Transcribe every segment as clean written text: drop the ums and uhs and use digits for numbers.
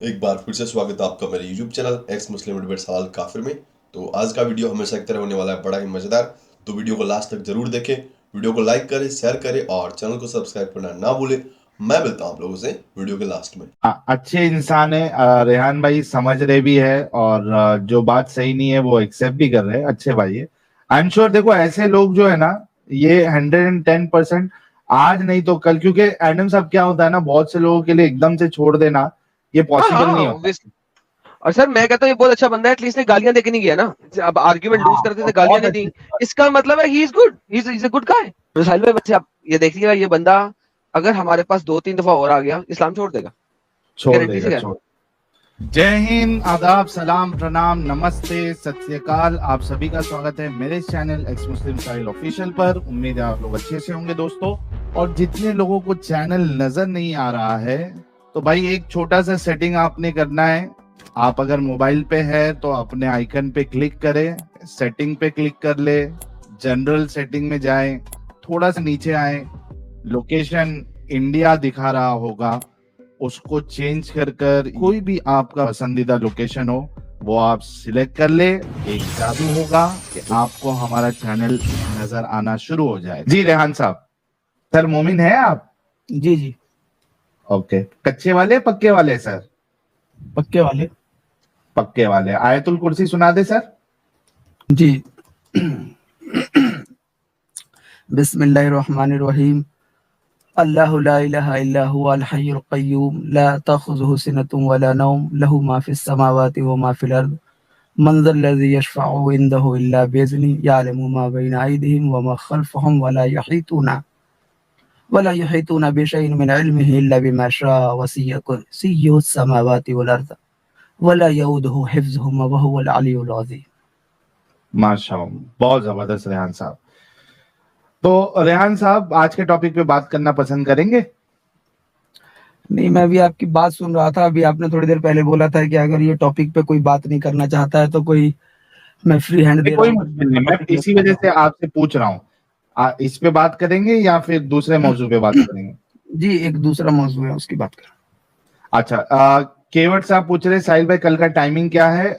ایک بار پھر سے سواگت ہے آپ کا میرے یوٹیوب چینل ایکس مسلم ڈبیٹ سوال کافر میں. تو آج کا ویڈیو ہمیشہ کی طرح ہونے والا ہے بڑا ہی مزیدار. تو ویڈیو کو لاسٹ تک ضرور دیکھیں, ویڈیو کو لائک کریں, شیئر کریں اور چینل کو سبسکرائب کرنا نہ بھولیں. میں ملتا ہوں آپ لوگوں سے ویڈیو کے لاسٹ میں. اچھے انسان ہے ریحان بھائی, سمجھ رہے بھی ہے اور جو بات صحیح نہیں ہے وہ ایکسپٹ بھی کر رہے ہیں. اچھے بھائی ہے. آئی ایم شیور دیکھو ایسے لوگ جو ہے نا, یہ 110% آج نہیں تو کل, کیونکہ ایڈم صاحب کیا ہوتا ہے نا, بہت سے لوگوں کے لیے ایک دم سے چھوڑ دینا یہ پاسبل نہیں ہوتا. اور سر میں کہتا ہوں یہ بہت اچھا بندہ ہے, ایٹ لیسٹ نے گالیاں دے کے نہیں گیا نا. اب آرگیومنٹ لوز کرتے تھے, گالیاں نہیں دی, اس کا مطلب ہے ہی is good, he is a good guy. ساحل بھائی بچے آپ یہ دیکھ لیے, یہ بندہ اگر ہمارے پاس 2-3 دفعہ اور آ گیا اسلام چھوڑ دے گا, چھوڑ دے گا. جے ہند, آداب, سلام, پرنام, نمستے, ست سری اکال. آپ سبھی کا سواگت ہے میرے چینل ایکس مسلم ساحل آفیشیل پر. امید ہے آپ لوگ اچھے سے ہوں گے دوستو. اور جتنے لوگوں کو چینل نظر نہیں آ رہا ہے تو بھائی ایک چھوٹا سا سیٹنگ آپ نے کرنا ہے. آپ اگر موبائل پہ ہے تو اپنے آئیکن پہ کلک کریں, سیٹنگ پہ کلک کر لے, جنرل سیٹنگ میں جائیں, تھوڑا سا نیچے آئیں, لوکیشن انڈیا دکھا رہا ہوگا, اس کو چینج کر کوئی بھی آپ کا پسندیدہ لوکیشن ہو وہ آپ سلیکٹ کر لے. ایک جادو ہوگا کہ آپ کو ہمارا چینل نظر آنا شروع ہو جائے. جی ریحان صاحب, سر مومن ہے آپ؟ جی جی اوکے. کچے والے پکے والے سر؟ پکے والے. پکے والے. آیت الکرسی سنا دے سر. جی بسم اللہ الرحمن الرحیم. اللہ لا الہ الا هو الحی القیوم لا تأخذه سنة ولا نوم له ما في السماوات وما في الارض من ذا الذي يشفع عنده الا باذنه يعلم ما بين ايديهم وما خلفهم ولا يحيطون بشيء من علمه الا بما شاء وسع كرسيه السماوات والارض ولا يؤوده حفظهما وهو العلی العظیم. ماشاء اللہ, بہت زبردست ریحان صاحب. تو ریحان صاحب آج کے ٹاپک پہ بات کرنا پسند کریں گے؟ نہیں, میں بھی آپ کی بات سن رہا تھا. ابھی آپ نے تھوڑی دیر پہلے بولا تھا کہ اگر یہ ٹاپک پہ کوئی بات نہیں کرنا چاہتا ہے تو کوئی, میں فری ہینڈ دے رہا کوئی ہوں. مشکل نہیں, میں اسی وجہ سے آپ سے پوچھ رہا ہوں. اس پہ بات کریں گے یا پھر دوسرے موضوع پہ بات کریں گے؟ جی ایک دوسرا موضوع ہے, اس کی بات کریں. اچھا, کیوٹ صاحب پوچھ رہے ساحل بھائی کل کا ٹائمنگ کیا ہے؟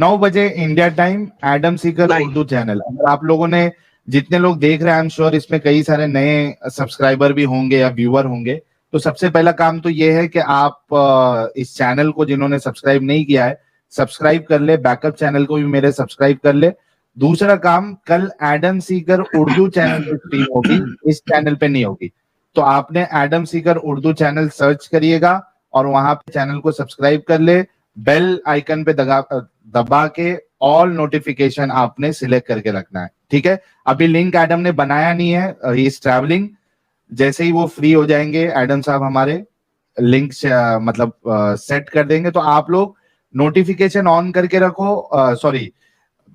9 بجے انڈیا ٹائم, ایڈم سیکر اردو چینل. اگر آپ لوگوں نے, جتنے لوگ دیکھ رہے ہیں, آئی ایم شیور اس میں کئی سارے نئے سبسکرائبر بھی ہوں گے یا ویور ہوں گے, تو سب سے پہلا کام تو یہ ہے کہ آپ اس چینل کو جنہوں نے سبسکرائب نہیں کیا ہے سبسکرائب کر لے, بیک اپ چینل کو بھی میرے سبسکرائب کر لے. دوسرا کام, کل ایڈم سیکر اردو چینل پہ اسٹریم ہوگی, اس چینل پہ نہیں ہوگی. تو آپ نے ایڈم سیکر اردو چینل سرچ کریے گا اور وہاں پہ چینل کو سبسکرائب کر لے. بیل آئیکن پہ دبا کے آل نوٹیفیکیشن آپ نے سلیکٹ کر کے رکھنا ہے, ٹھیک ہے؟ ابھی لنک ایڈم نے بنایا نہیں ہے, ہی از ٹریولنگ. جیسے ہی وہ فری ہو جائیں گے ایڈم صاحب ہمارے لنک مطلب سیٹ کر دیں گے, تو آپ لوگ نوٹیفیکیشن آن کر کے رکھو, سوری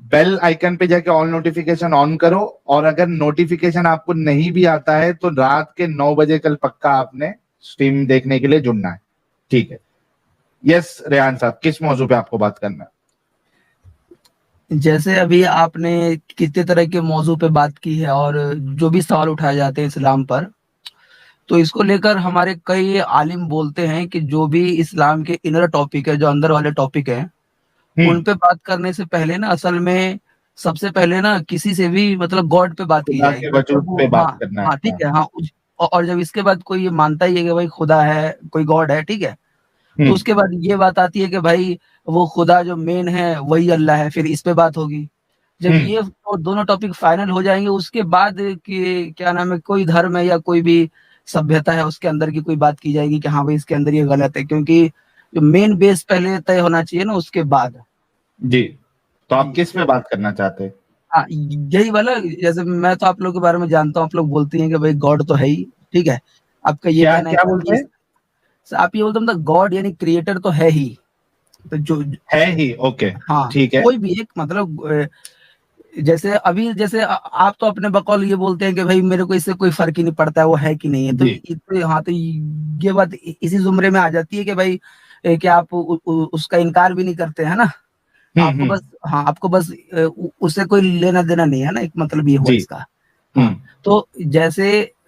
بیل آئیکن پہ جا کے آل نوٹیفیکیشن آن کرو. اور اگر نوٹیفیکیشن آپ کو نہیں بھی آتا ہے تو رات کے 9 بجے کل پکا آپ نے اسٹریم دیکھنے کے لیے جڑنا ہے, ٹھیک ہے؟ یس ریحان صاحب, کس موضوع پہ آپ کو بات کرنا ہے؟ جیسے ابھی آپ نے کتنے طرح کے موضوع پہ بات کی ہے اور جو بھی سوال اٹھائے جاتے ہیں اسلام پر, تو اس کو لے کر ہمارے کئی عالم بولتے ہیں کہ جو بھی اسلام کے انر ٹاپک ہے, جو اندر والے ٹاپک ہیں, ان پہ بات کرنے سے پہلے نا اصل میں سب سے پہلے نا کسی سے بھی مطلب گاڈ پہ بات کی خدا جائے کے گی. وجود پہ بات کرنا ہاں ٹھیک ہے, ہاں. اور جب اس کے بعد کوئی یہ مانتا ہی ہے کہ بھائی خدا ہے, کوئی گاڈ ہے, ٹھیک ہے, تو اس کے بعد یہ بات آتی ہے کہ بھائی وہ خدا جو مین ہے وہی اللہ ہے, پھر اس پہ بات ہوگی. جب یہ دونوں ٹاپک فائنل ہو جائیں گے اس کے بعد کہ کیا نام ہے, کوئی دھرم ہے یا کوئی بھی سبھیتا ہے اس کے اندر کی کوئی بات کی جائے گی کہ ہاں بھائی اس کے اندر یہ غلط ہے, کیونکہ جو مین بیس پہلے طے ہونا چاہیے نا, اس کے بعد. جی, تو آپ کس پہ بات کرنا چاہتے ہیں؟ ہاں یہی والا. جیسے میں تو آپ لوگوں کے بارے میں جانتا ہوں, آپ لوگ بولتے ہیں کہ بھائی گاڈ تو ہے ہی, ٹھیک ہے, آپ کا یہ کہنا ہے کیا کہ بولتے ہیں آپ یہ بولتے ہیں گاڈ یعنی کریٹر تو ہے ہی, تو جو ہے ہی, اوکے ہاں ٹھیک ہے. کوئی بھی ایک مطلب جیسے ابھی جیسے آپ تو اپنے بقول یہ بولتے ہیں کہ بھائی میرے کو اس سے کوئی فرق ہی نہیں پڑتا ہے وہ ہے کہ نہیں ہے, تو ہاں تو یہ بات اسی زمرے میں آ جاتی ہے کہ بھائی کہ آپ اس کا انکار بھی نہیں کرتے ہیں نا, آپ کو بس, ہاں آپ کو بس اس سے کوئی لینا دینا نہیں ہے نا, ایک مطلب یہ ہوا اس کا. ہاں تو جیسے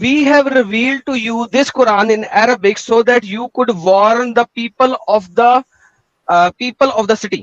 We have revealed to you this Quran in Arabic so that you could warn the people of the city.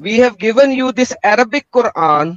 we have given you this Arabic Quran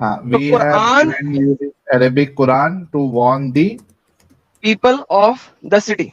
we have Quran, given you the Arabic Quran to warn the people of the city.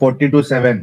42:7.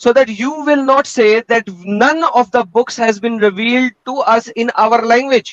so that you will not say that none of the books has been revealed to us in our language.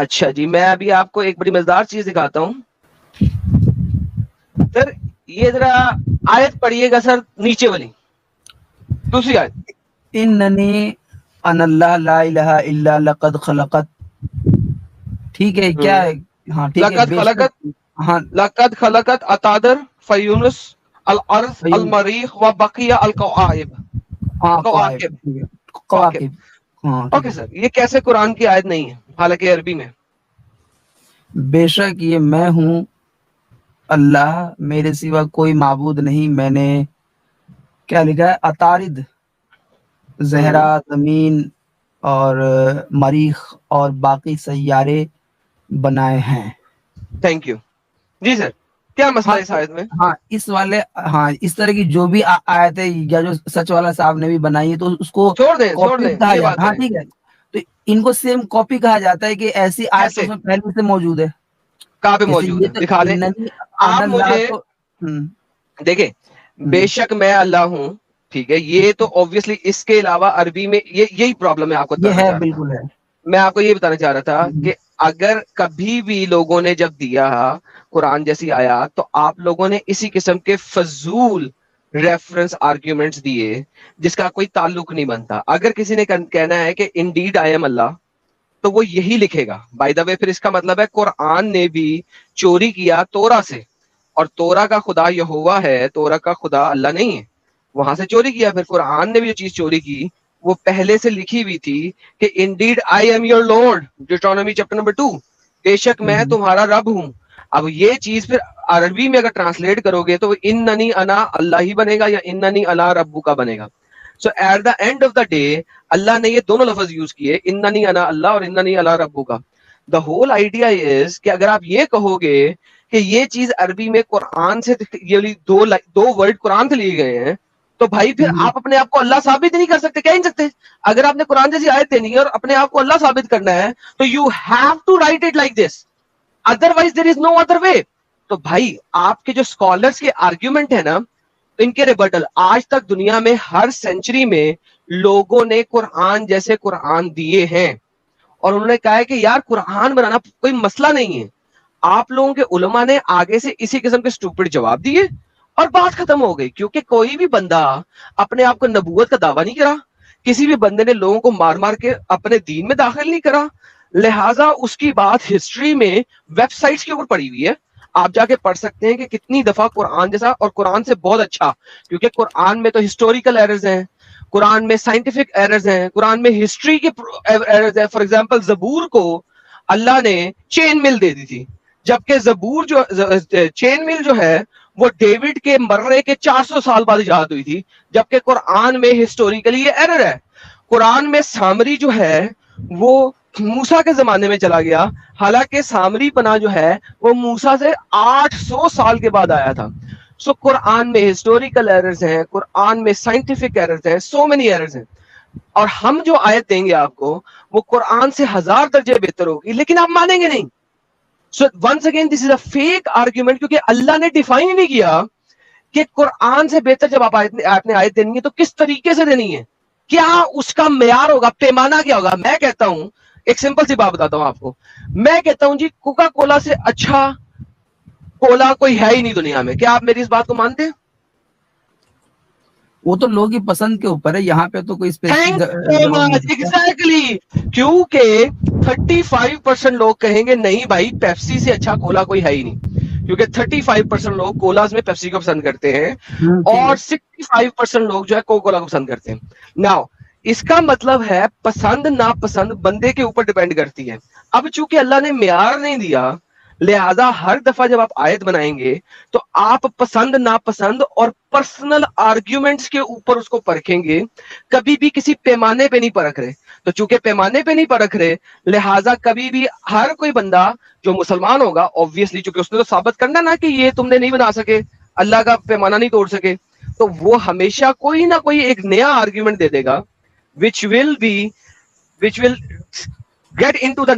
اچھا جی، میں ابھی آپ کو ایک بڑی مزیدار چیز دکھاتا ہوں سر. یہ ذرا آیت پڑھیے گا سر، نیچے والی دوسری آیت. اننی ان اللہ لا الہ الا لقد خلقت، ٹھیک ہے کیا ہے؟ ہاں ٹھیک ہے. لقد بے خلقت شک، ہاں لقد خلقت اتادر فیونس الارض المریخ و بقیہ القواعب. ہاں کواکب کواکب، ہاں ٹھیک اوکے ہے. سر، یہ کیسے قرآن کی آیت نہیں ہے حالانکہ عربی میں؟ بے شک یہ میں ہوں اللہ، میرے سوا کوئی معبود نہیں. میں نے کیا لکھا ہے؟ عطارد، زہرا، زمین اور مریخ اور باقی سیارے بنائے ہیں. تھینک یو جی سر. کیا مسئلہ ہاں ہے اس آیت میں؟ ہاں اس والے، ہاں اس طرح کی جو بھی آیتیں یا جو سچ والا صاحب نے بھی بنائی ہے تو اس کو چھوڑ دیں کاپی کہا یہ بات جاتا ہے. ہاں کریں. ٹھیک ہے، تو ان کو سیم کاپی کہا جاتا ہے کہ ایسی آیت تو کیسے؟ اس میں پہلے سے موجود ہے. کہاں پہ جیسے موجود یہ ہے؟ تو دکھا دیں. اننی آپ انا اللہ مجھے تو دیکھیں، بے شک میں اللہ ہوں، ٹھیک ہے، یہ تو obviously اس کے علاوہ عربی میں یہی پرابلم ہے. آپ کو یہ بتانا ہے، چاہ رہا تھا، بالکل ہے. میں آپ کو یہ بتانا چاہ رہا تھا کہ اگر کبھی بھی لوگوں نے جب دیا قرآن جیسی آیات تو آپ لوگوں نے اسی قسم کے فضول ریفرنس آرگیومنٹس دیے جس کا کوئی تعلق نہیں بنتا. اگر کسی نے کہنا ہے کہ انڈیڈ آئی ایم اللہ تو وہ یہی لکھے گا. بائی دا وے پھر اس کا مطلب ہے قرآن نے بھی چوری کیا تورا سے، اور تورا کا خدا یہوہ ہے، تورا کا خدا اللہ نہیں ہے، وہاں سے چوری کیا. پھر قرآن نے بھی جو چیز چوری کی وہ پہلے سے لکھی ہوئی تھی کہ indeed I am your lord, Deuteronomy chapter number 2، بے شک میں تمہارا رب ہوں. اب یہ چیز پھر عربی میں اگر ٹرانسلیٹ کرو گے تو اننی انا اللہ ہی بنے گا یا اننی انا ربو کا بنے گا. So at the end of the day اللہ نے یہ دونوں لفظ یوز کیے، اننی انا اللہ اور اننی الا ربو کا. دا ہول آئیڈیا از کہ اگر آپ یہ کہو گے کہ یہ چیز عربی میں قرآن سے یہ دو ورڈ قرآن سے لیے گئے ہیں تو بھائی پھر آپ اپنے آپ کو اللہ ثابت نہیں کر سکتے، کہہ نہیں سکتے. اگر آپ نے قرآن جیسی آیت دینی ہے اور اپنے آپ کو اللہ ثابت کرنا ہے تو you have to write it like this, otherwise there is no other way. تو بھائی آپ کے جو اسکالرس کے آرگیومنٹ ہے نا، ان کے ریبٹل آج تک دنیا میں ہر سینچری میں لوگوں نے قرآن جیسے قرآن دیے ہیں اور انہوں نے کہا ہے کہ یار قرآن بنانا کوئی مسئلہ نہیں ہے. آپ لوگوں کے علماء نے آگے سے اسی قسم کے سٹوپڈ جواب دیے اور بات ختم ہو گئی. کیونکہ کوئی بھی بندہ اپنے آپ کو نبوت کا دعویٰ نہیں کرا، کسی بھی بندے نے لوگوں کو مار مار کے اپنے دین میں داخل نہیں کرا، لہٰذا اس کی بات ہسٹری میں ویب سائٹس کے اوپر پڑی ہوئی ہے. آپ جا کے پڑھ سکتے ہیں کہ کتنی دفعہ قرآن جیسا اور قرآن سے بہت اچھا، کیونکہ قرآن میں تو ہسٹوریکل ایررز ہیں، قرآن میں سائنٹیفک ایررز ہیں، قرآن میں ہسٹری کے ایررز ہیں. فار ایگزامپل زبور کو اللہ نے چین مل دے دی تھی، جبکہ زبور جو چین مل جو ہے وہ ڈیوڈ کے مرنے کے 400 سال بعد ایجاد ہوئی تھی، جبکہ قرآن میں ہسٹوریکلی یہ ایرر ہے. قرآن میں سامری جو ہے وہ موسیٰ کے زمانے میں چلا گیا، حالانکہ سامری پنا جو ہے وہ موسیٰ سے 800 سال کے بعد آیا تھا. سو قرآن میں ہسٹوریکل ایررز ہیں، قرآن میں سائنٹیفک ایررز ہیں، سو مینی ایررز ہیں. اور ہم جو آیت دیں گے آپ کو وہ قرآن سے 1000 درجے بہتر ہوگی، لیکن آپ مانیں گے نہیں. So once again this is a fake argument, کیونکہ اللہ نے ڈیفائن ہی نہیں کیا کہ قرآن سے بہتر جب آپ نے آیت دینی ہے تو کس طریقے سے دینی ہے، کیا اس کا معیار ہوگا، پیمانہ کیا ہوگا. میں کہتا ہوں ایک سمپل سی بات بتاتا ہوں آپ کو، میں کہتا ہوں جی کوکا کولا سے اچھا کولا کوئی ہے ہی نہیں دنیا میں. کیا آپ میری اس بات کو مانتے ہیں؟ وہ تو لوگ کی پسند کے اوپر ہے، یہاں پہ تو کوئی Thank you so much. Exactly. کیونکہ 35% لوگ کہیں گے نہیں بھائی پیپسی سے اچھا کولا کوئی ہے ہی نہیں، کیونکہ 35% لوگ کولاز میں پیپسی کو پسند کرتے ہیں اور 65% لوگ جو ہے کوکا کولا کو پسند کرتے ہیں. ناؤ اس کا مطلب ہے پسند ناپسند بندے کے اوپر ڈیپینڈ کرتی ہے. اب چونکہ اللہ نے معیار نہیں دیا لہذا ہر دفعہ جب آپ آیت بنائیں گے تو آپ پسند ناپسند اور پرسنل آرگیومنٹس کے اوپر اس کو پرکھیں گے، کبھی بھی کسی پیمانے پہ نہیں پرکھ رہے. تو چونکہ پیمانے پہ نہیں پرکھ رہے لہٰذا کبھی بھی ہر کوئی بندہ جو مسلمان ہوگا obviously چونکہ اس نے تو ثابت کرنا نا کہ یہ تم نے نہیں بنا سکے، اللہ کا پیمانہ نہیں توڑ سکے، تو وہ ہمیشہ کوئی نہ کوئی ایک نیا آرگیومنٹ دے دے گا which will get into the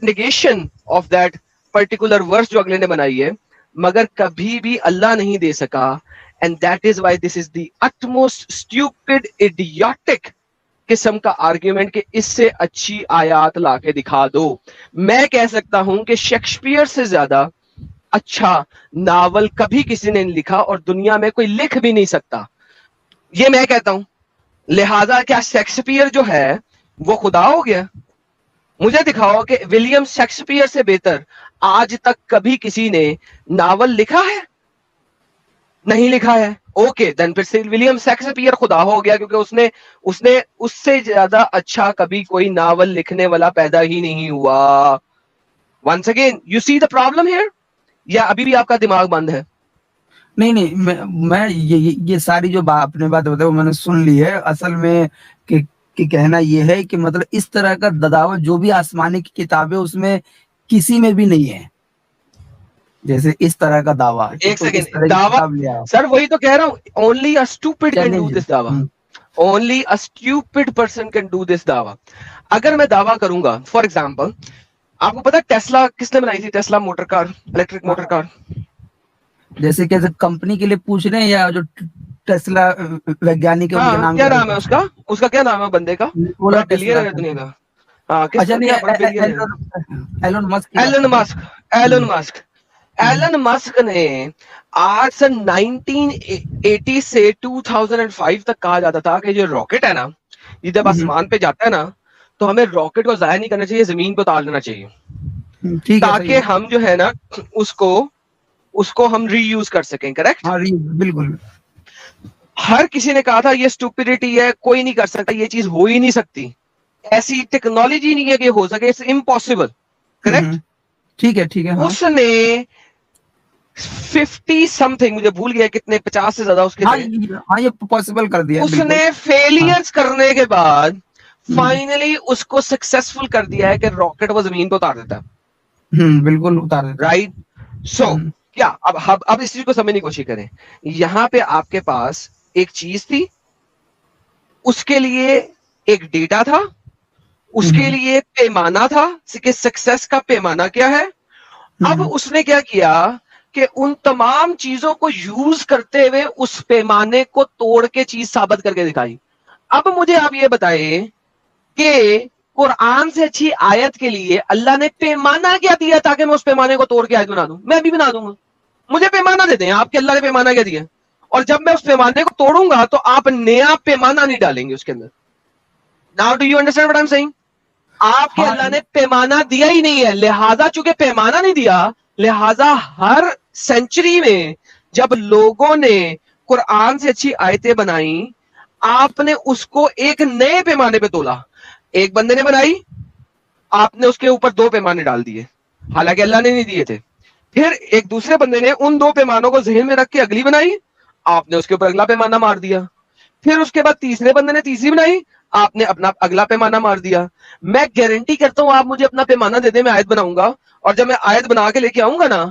negation of that particular verse جو اگلے نے بنائی ہے، مگر کبھی بھی اللہ نہیں دے سکا. And that is why this is the utmost stupid idiotic قسم کا آرگیومنٹ کہ اس سے اچھی آیات لا کے دکھا دو. میں کہہ سکتا ہوں کہ شیکسپیئر سے زیادہ اچھا ناول کبھی کسی نے نہیں لکھا اور دنیا میں کوئی لکھ بھی نہیں سکتا. یہ میں کہتا ہوں. لہذا کیا شیکسپیئر جو ہے وہ خدا ہو گیا؟ مجھے دکھاؤ کہ ولیم شیکسپیئر سے بہتر آج تک کبھی کسی نے ناول لکھا ہے؟ نہیں لکھا ہے. اوکے دین پھر ولیم شیکسپیئر خدا ہو گیا کیونکہ اس نے اس سے زیادہ اچھا کبھی کوئی ناول لکھنے والا پیدا ہی نہیں ہوا. Once again you see the problem here, یا ابھی بھی آپ کا دماغ بند ہے؟ نہیں میں یہ ساری جو آپ نے بات بتائی وہ میں نے سن لی ہے. اصل میں کہ کہنا یہ ہے کہ مطلب اس طرح کا دعویٰ جو بھی آسمانی کی کتابیں اس میں کسی میں بھی نہیں ہے، جیسے اس طرح کا دعویٰ. ایک سیکنڈ، دعویٰ سر وہی تو کہہ رہا ہوں. Only a stupid can do this دعویٰ. Only a stupid person can do this دعویٰ. اگر میں دعویٰ کروں گا فار ایگزامپل، آپ کو پتا ٹیسلا کس نے بنائی تھی؟ Tesla motor car, electric motor car. جیسے کہ کمپنی کے لیے پوچھ رہے ہیں یا جو ٹیسلا ویگیانک ہے ان کے نام کیا نام ہے اس کا کیا نام ہے بندے کا؟ بڑا بلینئر ہے دنیا کا. ایلن مسک نے آج سے 1980 سے 2005 تک کہا جاتا تھا کہ جو راکٹ ہے نا، یہ جب آسمان پہ جاتا ہے نا تو ہمیں راکٹ کو ضائع نہیں کرنا چاہیے، زمین پہ اتار دینا چاہیے تاکہ ہم جو ہے نا اس کو ہم ری یوز کر سکیں. کریکٹ؟ بالکل. ہر کسی نے کہا تھا یہ اسٹوپڈیٹی ہے، کوئی نہیں کر سکتا، یہ چیز ہو ہی نہیں سکتی، ایسی ٹیکنالوجی نہیں ہے کہ ہو سکے، اٹس امپاسبل. کریکٹ؟ ٹھیک ہے. اس نے 50 سم تھنگ، مجھے بھول گیا کتنے، 50 سے زیادہ اس کے یہ پاسبل کر دیا. اس نے فیلئرز کرنے کے بعد فائنلی اس کو سکسیسفل کر دیا ہے کہ راکٹ وہ زمین پہ اتار دیتا ہے. بالکل اتار دیتا. رائٹ. سو کیا اب اس چیز کو سمجھنے کی کوشش کریں. یہاں پہ آپ کے پاس ایک چیز تھی، اس کے لیے ایک ڈیٹا تھا، اس کے لیے پیمانہ تھا کہ سکسیس کا پیمانہ کیا ہے. اب اس نے کیا کیا کہ ان تمام چیزوں کو یوز کرتے ہوئے اس پیمانے کو توڑ کے چیز ثابت کر کے دکھائی. اب مجھے آپ یہ بتائیں کہ قرآن سے اچھی آیت کے لیے اللہ نے پیمانہ کیا دیا تاکہ میں اس پیمانے کو توڑ کے آیت بنا دوں؟ میں بھی بنا دوں گا. مجھے پیمانہ دے دیں آپ کہ اللہ نے پیمانہ کیا دیا، اور جب میں اس پیمانے کو توڑوں گا تو آپ نیا پیمانہ نہیں ڈالیں گے اس کے اندر. Now do you understand what I'm saying؟ آپ کے اللہ نے پیمانہ دیا ہی نہیں ہے، لہذا چونکہ پیمانہ نہیں دیا، لہذا ہر سینچری میں جب لوگوں نے قرآن سے اچھی آیتیں بنائیں، آپ نے اس کو ایک نئے پیمانے پہ تولا. ایک بندے نے بنائی، آپ نے اس کے اوپر 2 پیمانے ڈال دیے، حالانکہ اللہ نے نہیں دیے تھے. پھر ایک دوسرے بندے نے ان 2 پیمانوں کو ذہن میں رکھ کے اگلی بنائی، آپ نے اس کے اوپر اگلا پیمانہ مار دیا. پھر اس کے بعد تیسرے بندے نے تیسری بنائی، آپ نے اپنا اگلا پیمانہ مار دیا. میں گارنٹی کرتا ہوں آپ مجھے اپنا پیمانہ دے دیں، میں آیت بناؤں گا، اور جب میں آیت بنا کے لے کے آؤں گا نا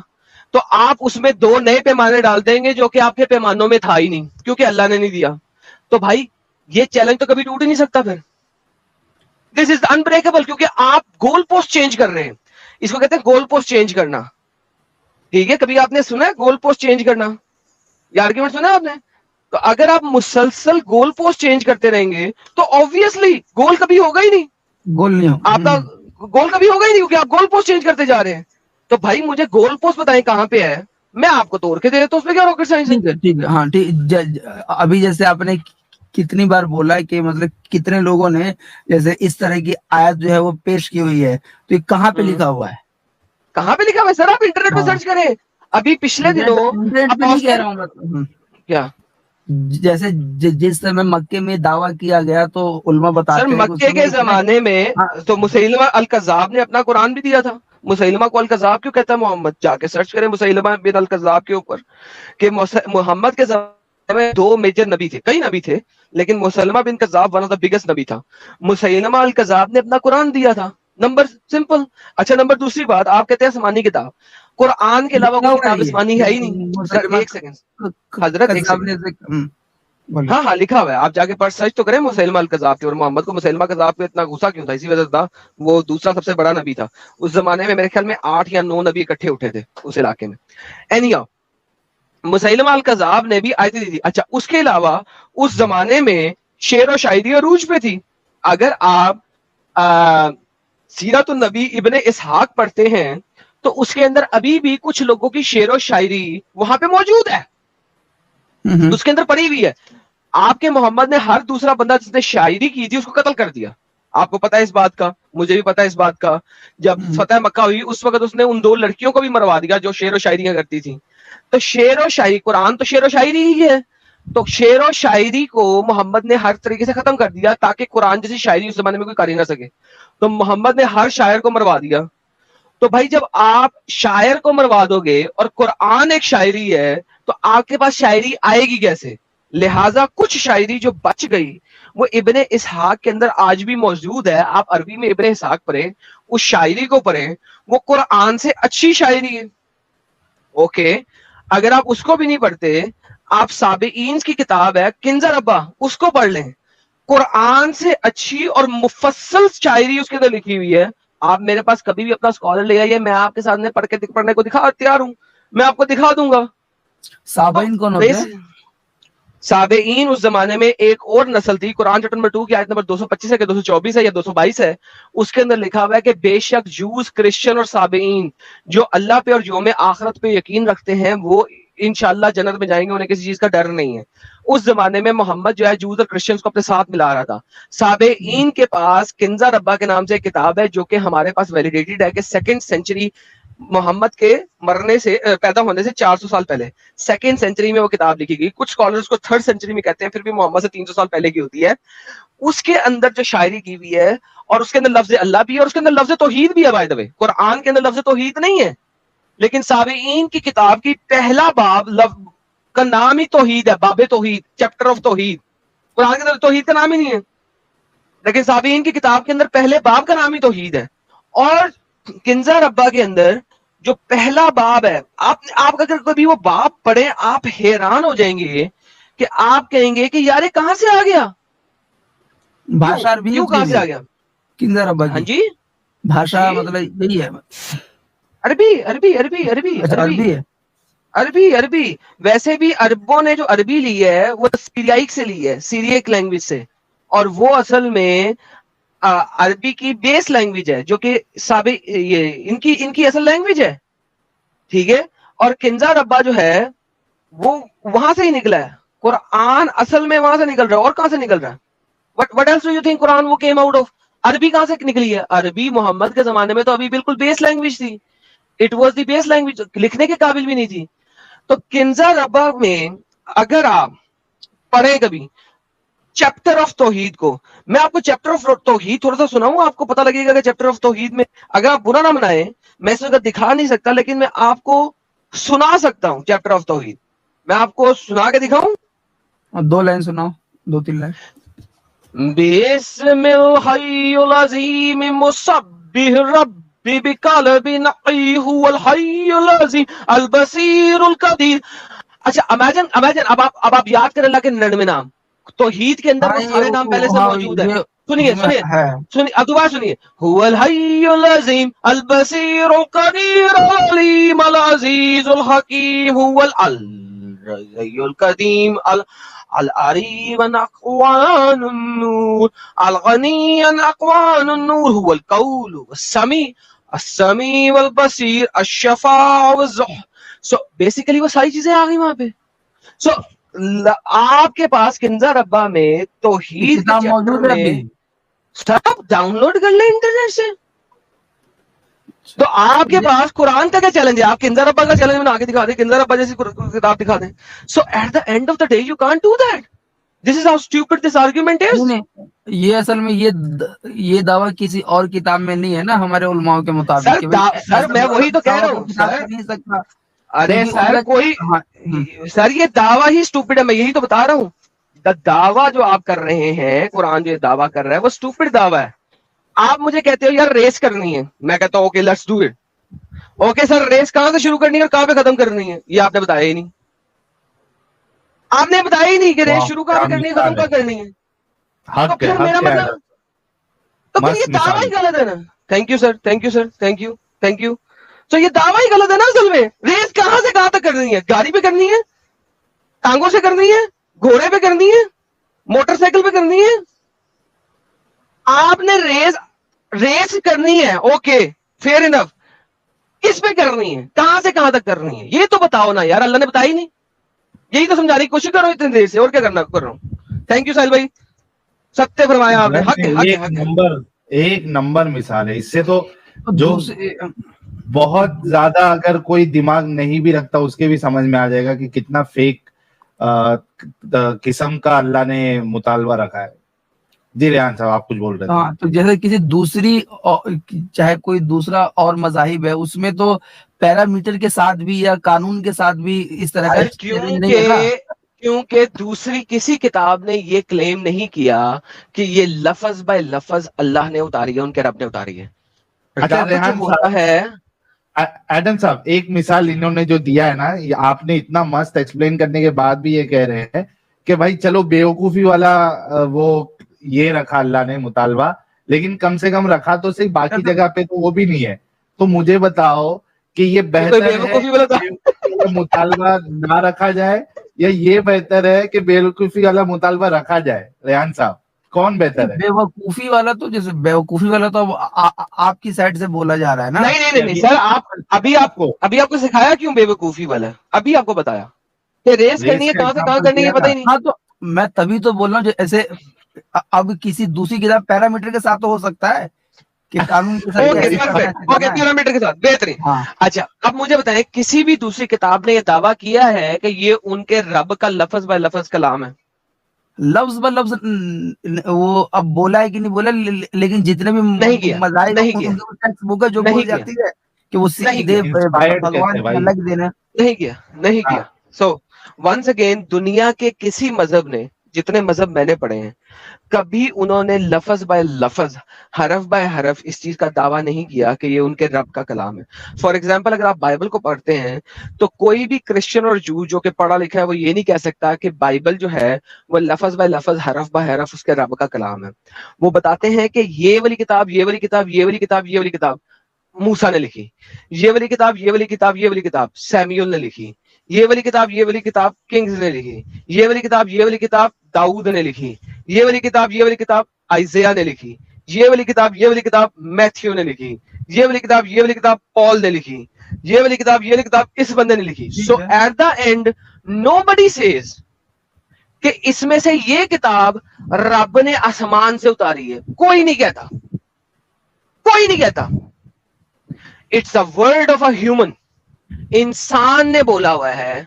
تو آپ اس میں 2 نئے پیمانے ڈال دیں گے جو کہ آپ کے پیمانوں میں تھا ہی نہیں، کیونکہ اللہ نے نہیں دیا. تو بھائی یہ چیلنج تو کبھی ٹوٹ ہی نہیں سکتا. پھر دس از انبریکیبل، کیونکہ آپ گول پوسٹ چینج کر رہے ہیں. اس کو کہتے ہیں گول پوسٹ چینج کرنا. ٹھیک ہے، کبھی آپ نے سنا ہے گول پوسٹ چینج کرنا؟ یہ آرگیومنٹ سنا ہے آپ نے؟ تو اگر آپ مسلسل گول پوسٹ چینج کرتے رہیں گے تو obviously گول کبھی ہوگا ہی نہیں. گول نہیں آپ کا گول کبھی ہوگا ہی نہیں، کیونکہ آپ گول پوسٹ چینج کرتے جا رہے ہیں. تو بھائی مجھے گول پوسٹ بتائیں کہاں پہ ہے، میں آپ کو توڑ کے دے دیتا ہوں، اس میں کیا راکٹ سائنس ہے؟ ٹھیک ہے. ہاں ٹھیک. ابھی جیسے آپ نے کتنی بار بولا کہ مطلب کتنے لوگوں نے جیسے اس طرح کی آیت جو ہے وہ پیش کی ہوئی ہے، تو یہ کہاں پہ لکھا ہوا ہے؟ کہاں پہ لکھا ہوا ہے سر؟ آپ انٹرنیٹ پہ سرچ کریں. ابھی پچھلے دنوں کیا جیسے جس سمے مکے میں دعویٰ کیا گیا تو علماء بتاتے ہیں مکے کے زمانے میں تو مسیلمہ الکذاب نے اپنا قرآن بھی دیا تھا. مسیلمہ کو الکذاب کیوں کہتا ہے محمد؟ جا کے سرچ کریں مسیلمہ بن الکذاب کے اوپر کہ محمد کے زمانے میں 2 میجر نبی تھے، کئی نبی تھے، لیکن مسیلمہ بن کذاب ون آف دا بگیسٹ نبی تھا. مسیلمہ الکذاب نے اپنا قرآن دیا تھا. Number simple. اچھا نمبر دوسری بات، آپ کہتے ہیں آسمانی کتاب، قرآن کے علاوہ کوئی کتاب آسمانی ہے ہی نہیں. سر ایک سیکنڈ حضرت، ایک سیکنڈ. ہاں لکھا ہوا ہے، آپ جا کے پر سرچ تو کریں مسیلمہ الکذاب کے. اور محمد کو مسیلمہ کذاب پہ اتنا غصہ کیوں تھا؟ اسی وجہ سے تھا وہ دوسرا سب سے بڑا نبی تھا اس زمانے میں. میرے خیال میں 8 یا 9 نبی اکٹھے اٹھے تھے اس علاقے میں. اینیو مسیلمہ الکذاب نے بھی آیتیں دی تھی. اچھا اس کے علاوہ اس زمانے میں شعر و شاعری عروج پہ تھی. اگر آپ سیرت النبی ابن اسحاق پڑھتے ہیں تو اس کے اندر ابھی بھی کچھ لوگوں کی شعر و شاعری وہاں پہ موجود ہے, اس کے اندر پڑی ہوئی ہے. آپ کے محمد نے ہر دوسرا بندہ جس نے شاعری کی تھی اس کو قتل کر دیا. آپ کو پتا ہے اس بات کا, مجھے بھی پتا ہے اس بات کا. جب فتح مکہ ہوئی اس وقت اس نے ان 2 لڑکیوں کو بھی مروا دیا جو شعر و شاعریاں کرتی تھیں. تو شعر و شاعری, قرآن تو شعر و شاعری ہی ہے, تو شعر و شاعری کو محمد نے ہر طریقے سے ختم کر دیا تاکہ قرآن جیسی شاعری اس زمانے میں کوئی کر ہی نہ سکے. تو محمد نے ہر شاعر کو مروا دیا. تو بھائی جب آپ شاعر کو مروا دو گے اور قرآن ایک شاعری ہے تو آپ کے پاس شاعری آئے گی کیسے؟ لہٰذا کچھ شاعری جو بچ گئی وہ ابن اسحاق کے اندر آج بھی موجود ہے. آپ عربی میں ابن اسحاق پڑھیں, اس شاعری کو پڑھیں, وہ قرآن سے اچھی شاعری ہے. اوکے, اگر آپ اس کو بھی نہیں پڑھتے, آپ سابعین کی کتاب ہے کنز ربا, اس کو پڑھ لیں. قرآن سے اچھی اور مفصل شاعری اس کے اندر لکھی ہوئی ہے. آپ میرے پاس کبھی بھی اپنا اسکالر لے آئیے, میں آپ کے سامنے پڑھنے کو تیار ہوں, میں آپ کو دکھا دوں گا. صابئین کون ہوتے ہیں؟ صابئین اس زمانے میں ایک اور نسل تھی. قرآن چیپٹر نمبر 2 کی آیت نمبر 225 ہے کہ 224 ہے یا 222 ہے, اس کے اندر لکھا ہوا ہے کہ بے شک جوز, کرسچن اور صابئین جو اللہ پہ اور یوم آخرت پہ یقین رکھتے ہیں وہ انشاءاللہ جنت میں جائیں گے, انہیں کسی چیز کا ڈر نہیں ہے. اس زمانے میں محمد جو ہے جوز اور کرسچنز کو اپنے ساتھ ملا رہا تھا. صابئین کے پاس کنزا ربا کے نام سے ایک کتاب ہے جو کہ ہمارے پاس ویلیڈیٹڈ ہے کہ 2nd سینچری محمد کے مرنے سے پیدا ہونے سے 400 سال پہلے 2nd سینچری میں وہ کتاب لکھی گئی. کچھ اسکالرز کو 3rd سینچری میں کہتے ہیں, پھر بھی محمد سے 300 سال پہلے کی ہوتی ہے. اس کے اندر جو شاعری کی ہوئی ہے اور اس کے اندر لفظ اللہ بھی ہے اور اس کے اندر لفظ توحید بھی ہے. بائی دا وے قرآن کے اندر لفظ توحید نہیں ہے, لیکن صابئین کی کتاب کی پہلا باب کا نام ہی توحید ہے, باب توحید, چیپٹر آف توحید. قرآن کے اندر توحید کا نام ہی نہیں ہے, لیکن صابئین کی کتاب کے اندر پہلے باب کا نام ہی توحید ہے. اور کنزا ربا کے اندر جو پہلا باب ہے, آپ اگر کبھی وہ باب پڑھیں آپ حیران ہو جائیں گے کہ آپ کہیں گے کہ یار یہ کہاں سے آ گیا, بھاشا عربی کیوں کہاں سے آ گیا. کنزا ربا ہاں جی, بھاشا مطلب یہی ہے, عربی عربی عربی عربی عربی ہے. عربی. ویسے بھی عربوں نے جو عربی لی ہے وہ سیریائک سے لی ہے, سیریک لینگویج سے, اور وہ اصل میں عربی کی بیس لینگویج ہے جو کہ ان کی اصل لینگویج ہے. ٹھیک ہے, اور کنزا ربا جو ہے وہ وہاں سے ہی نکلا ہے. قرآن اصل میں وہاں سے نکل رہا ہے, اور کہاں سے نکل رہا ہے؟ What else do you think قرآن وہ came out of? عربی کہاں سے نکلی ہے؟ عربی محمد کے زمانے میں تو ابھی بالکل بیس لینگویج تھی. It was the base language, لکھنے کے قابل بھی نہیں تھی. تو کنزا ربا میں اگر آپ پڑھیں کبھی چیپٹر آف توحید کو, میں آپ کو چیپٹر آف توحید تھوڑا سا سناؤں, آپ کو پتہ لگے گا کہ چیپٹر آف توحید میں, اگر آپ برا نہ منائیں, میں اس وقت دکھا نہیں سکتا لیکن میں آپ کو سنا سکتا ہوں. چیپٹر آف توحید میں آپ کو سنا کے دکھاؤں, 2 لائن سناؤ, 2-3 لائن. بسم الحی العظیم مسبح ربی بقلب نقی هو الحی العظیم البصیر القدیر. اچھا امیجن اب آپ یاد کریں اللہ کے 99 نام. توحید کے اندر وہ سارے نام پہلے سے موجود ہیں. سنیے اب دوبارہ سنیے, هو الحی العظیم البصیر القدیر العلیم العزیز الحکیم هو الحی القدیم العریم اقوان النور الغنی اقوان النور هو القول والسمیع والبصیر الشفاع والزح. سو بیسیکلی وہ ساری چیزیں آ گئی وہاں پہ. سو آپ کے پاس کنزا ربا میں توحید کے چیپٹر میں سب ڈاؤن لوڈ کر لیں انٹرنیٹ سے. تو آپ کے پاس قرآن کا کیا چیلنج ہے؟ آپ کنزا ربا کا چیلنج بنا کے دکھا دیں, کنزا ربا جیسی کتاب دکھا دیں. So at the end of the day you can't do that. This is how stupid this argument is. یہ اصل میں یہ دعویٰ کسی اور کتاب میں نہیں ہے نا ہمارے علماء کے مطابق. سر میں وہی تو کہہ رہا ہوں. ارے سر کوئی سر یہ دعویٰ ہی اسٹوپڈ ہے, میں یہی تو بتا رہا ہوں. دعویٰ جو آپ کر رہے ہیں, قرآن جو دعویٰ کر رہا ہے وہ اسٹوپڈ دعویٰ ہے. آپ مجھے کہتے ہو یار ریس کرنی ہے, میں کہتا ہوں okay let's do it. Okay sir, race کہاں سے شروع کرنی ہے اور کہاں پہ ختم کرنی ہے یہ آپ نے بتایا ہی نہیں. آپ نے بتایا ہی نہیں کہ ریس شروع کہاں پہ کرنی ہے, ختم کہاں کرنی ہے. تو پھر میرا مطلب تو پھر یہ دعویٰ ہی غلط ہے نا. Thank you sir, thank you sir, thank you, thank you. تو یہ دعویٰ ہی غلط ہے نا اصل میں. ریس کہاں سے کہاں تک کرنی ہے؟ گاڑی پہ کرنی ہے, ٹانگوں سے کرنی ہے, گھوڑے پہ کرنی ہے, موٹر سائیکل پہ کرنی ہے, آپ نے ریس کرنی ہے, اوکے فیئر انف, کس پہ کرنی ہے, کہاں سے کہاں تک کرنی ہے, یہ تو بتاؤ نا یار, اللہ نے بتائی نہیں, یہی تو سمجھانے کی کوشش کرو اتنی دیر سے, اور کیا کرنا کر رہا ہوں. تھینک یو ساحل بھائی, ستیہ فرمایا آپ نے, حق ہے, حق ہے, حق ہے. ایک نمبر مثال ہے. اس سے تو جو دوسرے بہت زیادہ اگر کوئی دماغ نہیں بھی رکھتا اس کے بھی سمجھ میں آ جائے گا کہ کتنا فیک قسم کا اللہ نے مطالبہ رکھا ہے. جی ریحان صاحب آپ کچھ بول رہے تھے. ہاں, تو جیسے کسی دوسری چاہے کوئی دوسرا اور مذاہب ہے, اس میں تو پیرامیٹر کے ساتھ بھی یا قانون کے ساتھ بھی اس طرح کا چیلنج نہیں ہے نا. کیونکہ دوسری کسی کتاب نے یہ کلیم نہیں کیا کہ یہ لفظ بائی لفظ اللہ نے اتاری ہے, ان کے رب نے اتاری ہے. اچھا رب جو ریحان ہوتا صاحب, ہے, ایڈم صاحب ایک مثال انہوں نے جو دیا ہے نا, آپ نے اتنا مست ایکسپلین کرنے کے بعد بھی یہ کہہ رہے ہیں کہ بھائی چلو بیوقوفی والا وہ یہ رکھا اللہ نے مطالبہ, لیکن کم سے کم رکھا تو صحیح, باقی جگہ پہ تو وہ بھی نہیں ہے. تو مجھے بتاؤ کہ یہ بہتر ہے بیوقوفی والا تھا. کہ مطالبہ نہ رکھا جائے یا یہ بہتر ہے کہ بیوقوفی والا مطالبہ رکھا جائے؟ ریحان صاحب کون بہتر ہے؟ بیوقوفی والا تو جیسے بیوقوفی والا تو آپ کی سائڈ سے بولا جا رہا ہے نا. نہیں سر, ابھی آپ کو سکھایا کیوں بیوقوفی والا, ابھی آپ کو بتایا کہ ریس کرنی ہے, کہاں سے کہاں کرنی ہے پتہ ہی نہیں. ہاں, تو میں تبھی تو بول رہا ہوں, ایسے اب کسی دوسری کتاب پیرامیٹر کے ساتھ تو ہو سکتا ہے کہ قانون کے ساتھ پیرامیٹر کے ساتھ بہترین. اچھا اب مجھے بتائیں, کسی بھی دوسری کتاب نے یہ دعویٰ کیا ہے کہ یہ ان کے رب کا لفظ بائی لفظ کلام ہے؟ لفظ ب لفظ وہ اب بولا ہے کہ نہیں بولا, لیکن جتنے بھی مذاہب جو بول جاتی ہے کہ وہ سیدھے بھگوان کی الگ دین ہے, نہیں کیا. سو ونس اگین, دنیا کے کسی مذہب نے, جتنے مذہب میں نے پڑھے ہیں, کبھی انہوں نے لفظ بائی لفظ, حرف بائی حرف اس چیز کا دعویٰ نہیں کیا کہ یہ ان کے رب کا کلام ہے. فار ایگزامپل, اگر آپ بائبل کو پڑھتے ہیں تو کوئی بھی کرسچن اور جو کہ پڑھا لکھا ہے وہ یہ نہیں کہہ سکتا کہ بائبل جو ہے وہ لفظ بائی لفظ, حرف بائی حرف اس کے رب کا کلام ہے. وہ بتاتے ہیں کہ یہ والی کتاب, یہ والی کتاب, یہ والی کتاب, یہ والی کتاب موسیٰ نے لکھی, یہ والی کتاب, یہ والی کتاب, یہ والی کتاب سیمیول نے لکھی, یہ والی کتاب, یہ والی کتاب کنگز نے لکھی, یہ والی کتاب, یہ والی کتاب داؤد نے لکھی, یہ والی کتاب, یہ والی کتاب آئزیہ نے لکھی, یہ والی کتاب, یہ والی کتاب میتھیو نے لکھی, یہ والی کتاب, یہ والی کتاب پال نے لکھی, یہ والی کتاب, یہ والی کتاب اس بندے نے لکھی. So at the end nobody says کہ اس میں سے یہ کتاب رب نے آسمان سے اتاری ہے. کوئی نہیں کہتا, کوئی نہیں کہتا. It's a word of a human, انسان نے بولا ہوا ہے,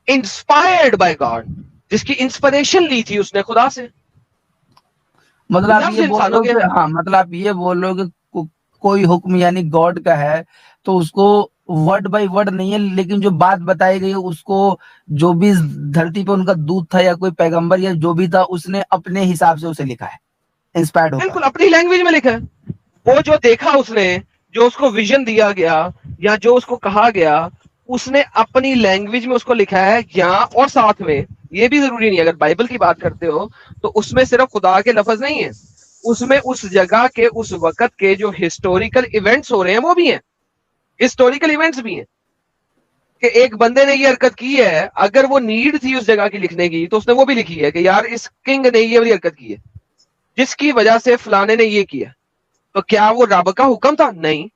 انسپائرڈ بائی گاڈ, جس کی انسپریشن لی تھی اس نے خدا سے. مطلب آپ یہ بول رہے ہو کہ کوئی حکم یعنی گاڈ کا ہے تو اس کو ورڈ بائی ورڈ نہیں ہے, لیکن جو بات بتائی گئی اس کو جو بھی دھرتی پہ ان کا دودھ تھا یا کوئی پیغمبر یا جو بھی تھا اس نے اپنے حساب سے اسے لکھا ہے, انسپائرڈ ہو کر. بالکل اپنی لینگویج میں لکھا ہے. وہ جو دیکھا اس نے, جو اس کو ویژن دیا گیا یا جو اس کو کہا گیا, اس نے اپنی لینگویج میں اس کو لکھا ہے. یہاں اور ساتھ میں یہ بھی ضروری نہیں, اگر بائبل کی بات کرتے ہو تو اس میں صرف خدا کے لفظ نہیں ہیں, اس میں اس جگہ کے اس وقت کے جو ہسٹوریکل ایونٹس ہو رہے ہیں وہ بھی ہیں, ہسٹوریکل ایونٹس بھی ہیں کہ ایک بندے نے یہ حرکت کی ہے, اگر وہ نیڈ تھی اس جگہ کی لکھنے کی تو اس نے وہ بھی لکھی ہے کہ یار اس کنگ نے یہ والی حرکت کی ہے جس کی وجہ سے فلانے نے یہ کیا. تو کیا وہ رب کا حکم تھا؟ نہیں.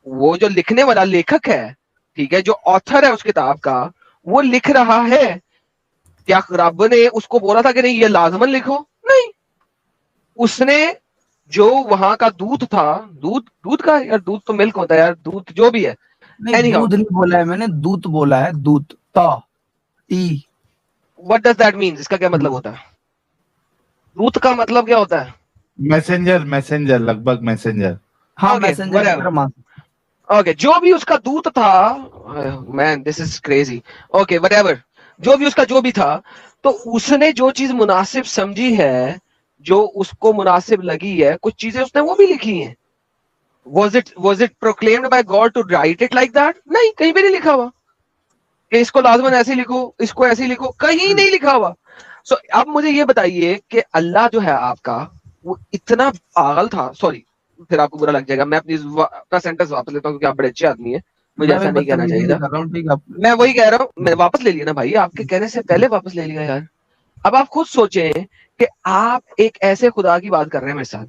وہ جو لکھنے والا لیکھک ہے, ٹھیک ہے, جو آتھر ہے اس کتاب کا, وہ لکھ رہا ہے. کیا رب نے اس کو بولا تھا کہ نہیں یہ لازمن لکھو؟ نہیں. اس نے جو وہاں کا دودھ تھا, دودھ کا, یار دودھ تو ملک ہوتا ہے یار, دودھ جو بھی ہے, دودھ نہیں بولا ہے میں نے, دودھ بولا ہے, دودھ تا T. What does that mean? اس کا کیا مطلب ہوتا ہے؟ دودھ کا مطلب کیا ہوتا ہے؟ میسنجر, لگ بھگ میسنجر. ہاں میسنجر. اوکے, جو بھی اس کا دودھ تھا, مین دس از کریزی, اوکے وٹ ایور, جو بھی اس کا جو بھی تھا, تو اس نے جو چیز مناسب سمجھی ہے, جو اس کو مناسب لگی ہے, کچھ چیزیں اس نے وہ بھی لکھی ہیں. Was it proclaimed by God to write it like that? نہیں, کہیں بھی نہیں لکھا ہوا کہ اس کو لازماً ایسے لکھو, اس کو ایسے لکھو, کہیں نہیں لکھا ہوا. سو اب مجھے یہ بتائیے کہ اللہ جو ہے آپ کا وہ اتنا پاگل تھا, سوری پھر آپ کو برا لگ جائے گا, میں اپنا سینٹنس واپس لیتا ہوں کیونکہ آپ بڑے اچھے آدمی ہیں, مجھے ایسا نہیں کہنا چاہیے تھا. میں وہی کہہ رہا ہوں, میں واپس لے لیا نا بھائی, آپ کے کہنے سے پہلے واپس لے لیا یار. اب آپ خود سوچیں کہ آپ ایک ایسے خدا کی بات کر رہے ہیں میرے ساتھ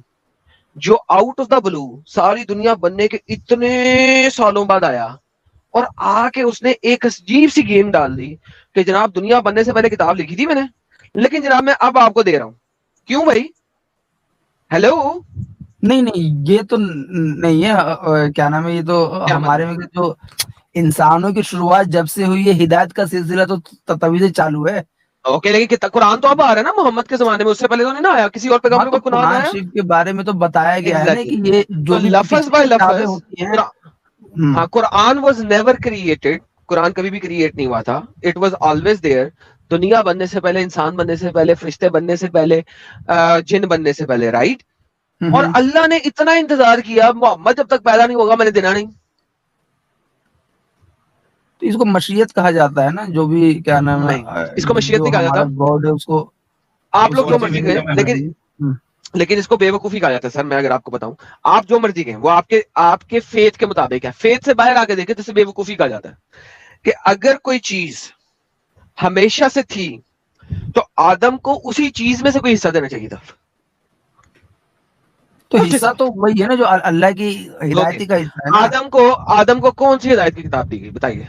جو آؤٹ آف دا بلو ساری دنیا بننے کے اتنے سالوں بعد آیا اور آ کے اس نے ایک عجیب سی گیم ڈال دی کہ جناب دنیا بننے سے پہلے کتاب لکھی تھی میں نے، لیکن جناب میں اب آپ کو دے رہا ہوں. کیوں بھائی؟ ہیلو، نہیں یہ تو نہیں ہے، کیا نام ہے، یہ تو ہمارے میں جو انسانوں کی شروعات جب سے ہوئی ہے، ہدایت کا سلسلہ تو تبھی سے چالو ہے. اوکے، لیکن قرآن تو اب آ رہا ہے نا محمد کے زمانے میں، اس سے پہلے تو نہیں نا آیا، کسی اور پیغمبر تو کو قرآن آیا. شریف کے بارے میں تو بتایا گیا ہے نا کہ یہ جو تو بھی لفظ بائی کتابیں لفظ ہوتی ہیں. ہاں، قرآن واز نیور کریٹڈ، قرآن کبھی بھی کریٹ نہیں ہوا تھا، اٹ واز آلویز دیئر. دنیا بننے سے پہلے، انسان بننے سے پہلے، فرشتے بننے سے پہلے، جن بننے سے پہلے، رائٹ. اور اللہ نے اتنا انتظار کیا، محمد جب تک پیدا نہیں ہوگا میں نے دینا نہیں. تو اس کو مشیت کہا جاتا ہے نا، جو بھی کیا نام ہے، نہیں، اس کو مشیت جو نہیں کہا ہمارا جاتا. گاڈ ہے اس کو آپ لوگ جو اس کو مرضی جیون کہیں، کا لیکن اس کو بے وقوفی کہا جاتا ہے. سر میں اگر آپ کو بتاؤں، آپ جو مرضی کہیں، وہ آپ کے فیتھ کے مطابق ہے. فیتھ سے باہر آ کے دیکھیں تو اسے بے وقوفی کہا جاتا ہے. کہ اگر کوئی چیز ہمیشہ سے تھی تو آدم کو اسی چیز میں سے کوئی حصہ دینا چاہیے تھا. تو حصہ تو وہی ہے نا جو اللہ کی ہدایتی کا حصہ ہے نا. آدم کو کون سی ہدایت کی کتاب دی گئی بتائیے؟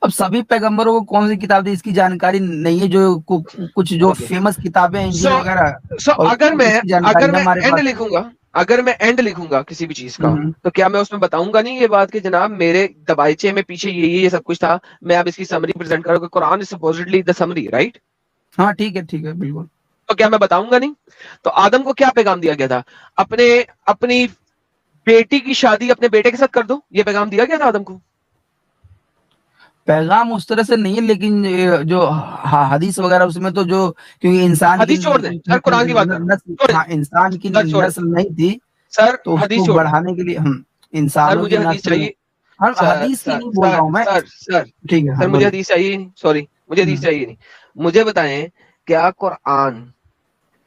اب سبھی پیغمبروں کو کون سی کتاب دی اس کی جانکاری نہیں ہے، جو کچھ جو فیمس کتابیں ہیں، انجیل وغیرہ، اگر اس کی جانکاری میں ہمارے اینڈ پاس. لکھوں گا کسی بھی چیز کا، تو کیا میں اس میں بتاؤں گا نہیں یہ بات کہ جناب میرے دبائچے میں پیچھے یہ سب کچھ تھا، میں اب اس کی سمری پریزنٹ کروں گا. قرآن از سپوزڈلی دا سمری، رائٹ؟ ہاں ٹھیک ہے بالکل. تو کیا میں بتاؤں گا نہیں؟ تو آدم کو کیا پیغام دیا گیا تھا؟ اپنی بیٹی کی شادی اپنے بیٹے کے ساتھ کر دو، یہ پیغام دیا گیا تھا آدم کو. پیغام اس طرح سے نہیں ہے، لیکن جو حدیث وغیرہ اس میں تو جو، کیونکہ انسان کی حدیث چھوڑ دیں سر، قرآن کی بات کر رہا ہوں. انسان کی نسل نہیں تھی، سر تو اس حدیث کو چھوڑ دیں. بڑھانے کے لیے سر انسانوں کی مجھے حدیث نسل، چاہیے. حدیث کی نہیں بول رہا ہوں میں. ٹھیک ہے سر مجھے حدیث چاہیے نہیں، سوری مجھے حدیث چاہیے نہیں. مجھے بتائیں کیا قرآن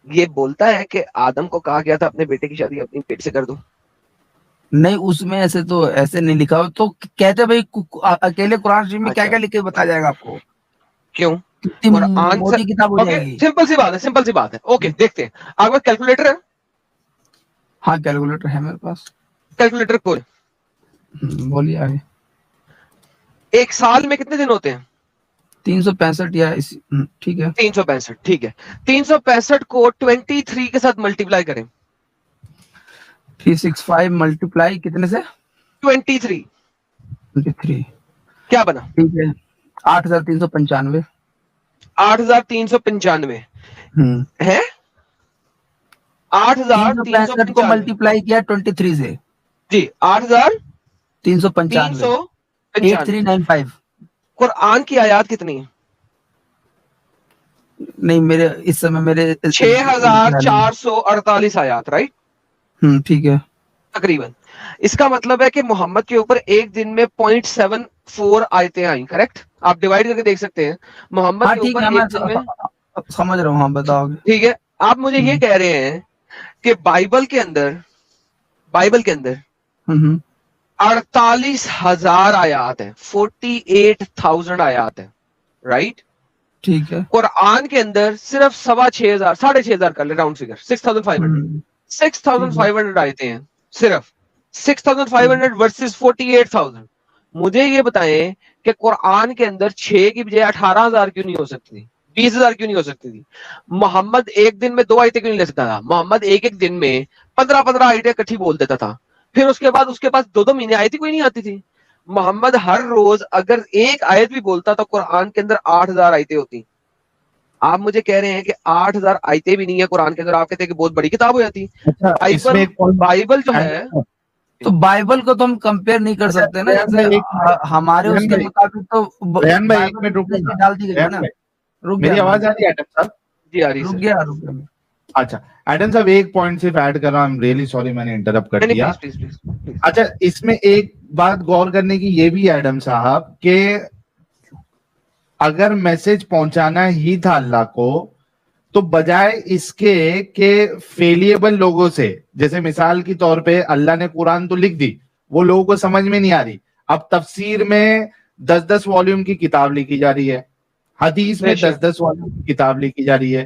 یہ بولتا ہے کہ آدم کو کہا گیا تھا اپنے بیٹے کی شادی اپنی بیٹی سے کر دو؟ نہیں، اس میں ایسے نہیں لکھا ہو. تو کہتے بھائی اکیلے قرآن شریف میں کیا کیا لکھ کے بتایا جائے گا آپ کو؟ کیوں؟ کتنی موٹی کتاب ہو جائے گی. سمپل سی بات ہے. اوکے دیکھتے ہیں. آپ کا کیلکولیٹر ہے؟ ہاں کیلکولیٹر ہے میرے پاس. کیلکولیٹر کھول. بولیے آگے. ایک سال میں کتنے دن ہوتے ہیں؟ 365 یا ٹھیک ہے 365. ٹھیک ہے، 365 کو 23 کے ساتھ ملٹیپلائی کریں. 365 ملٹیپلائی کتنے سے؟ 23. 23. کیا بنا؟ ٹھیک ہے 8395. 8395 ہے. 365 کو 8395 ملٹیپلائی کیا 23 سے. جی 395. 8395. قرآن کی آیات کتنی ہے؟ نہیں میرے اس سمے میرے 6448 آیات، رائٹ؟ ٹھیک ہے تقریباً. اس کا مطلب ہے کہ محمد کے اوپر ایک دن میں 0.74 آیتیں آئیں، کریکٹ؟ آپ ڈیوائڈ کر کے دیکھ سکتے ہیں. محمد کے ٹھیک اوپر ہے ایک دن میں، سمجھ رہا ہوں. ہاں بتاؤ. ٹھیک ہے. آپ مجھے یہ کہہ رہے ہیں کہ بائبل کے اندر 48,000 آیات ہیں، 48,000 آیات ہیں، رائٹ؟ ٹھیک ہے. قرآن کے اندر صرف 6,500 کر لیں راؤنڈ فگر، 6,500 آیتیں ہیں صرف. 6,500 ورسز 48,000. مجھے یہ بتائیں کہ قرآن کے اندر 6 کی بجائے 18,000 کیوں نہیں ہو سکتی، 20,000 کیوں نہیں ہو سکتی تھی؟ محمد ایک دن میں 2 آیتیں کیوں نہیں لے سکتا تھا؟ محمد ایک دن میں 15 آیتیں کٹھی بول دیتا تھا. پھر اس کے بعد اس کے پاس 2 مہینے آیتیں کوئی نہیں آتی تھی. محمد ہر روز اگر ایک آیت بھی بولتا تو قرآن کے اندر 8,000 آیتیں ہوتی. آپ مجھے کہہ رہے ہیں کہ 8,000 آیتیں بھی نہیں ہے قرآن کے اندر، آپ کہتے ہیں کہ بہت بڑی کتاب ہو جاتی. بائبل جو ہے، تو بائبل کو تو ہم کمپیئر نہیں کر سکتے نا، جیسے ہمارے اس کے مطابق تو ڈال دی گئی نا. میری آواز آ رہی ہے ایڈم صاحب؟ جی آ رہی ہے. رک گیا. اچھا ایڈم صاحب ایک پوائنٹ صرف ایڈ کر رہا ہوں. ریئلی سوری میں نے انٹرپٹ کر دیا. اچھا اس میں ایک بات غور کرنے کی یہ بھی ایڈم صاحب کہ اگر میسج پہنچانا ہی تھا اللہ کو تو بجائے اس کے کہ فیلیبل لوگوں سے، جیسے مثال کے طور پہ اللہ نے قرآن تو لکھ دی، وہ لوگوں کو سمجھ میں نہیں آ رہی، اب تفسیر میں 10 والیوم کی کتاب لکھی جا رہی ہے، حدیث میں 10 والیوم کی کتاب لکھی جا رہی ہے.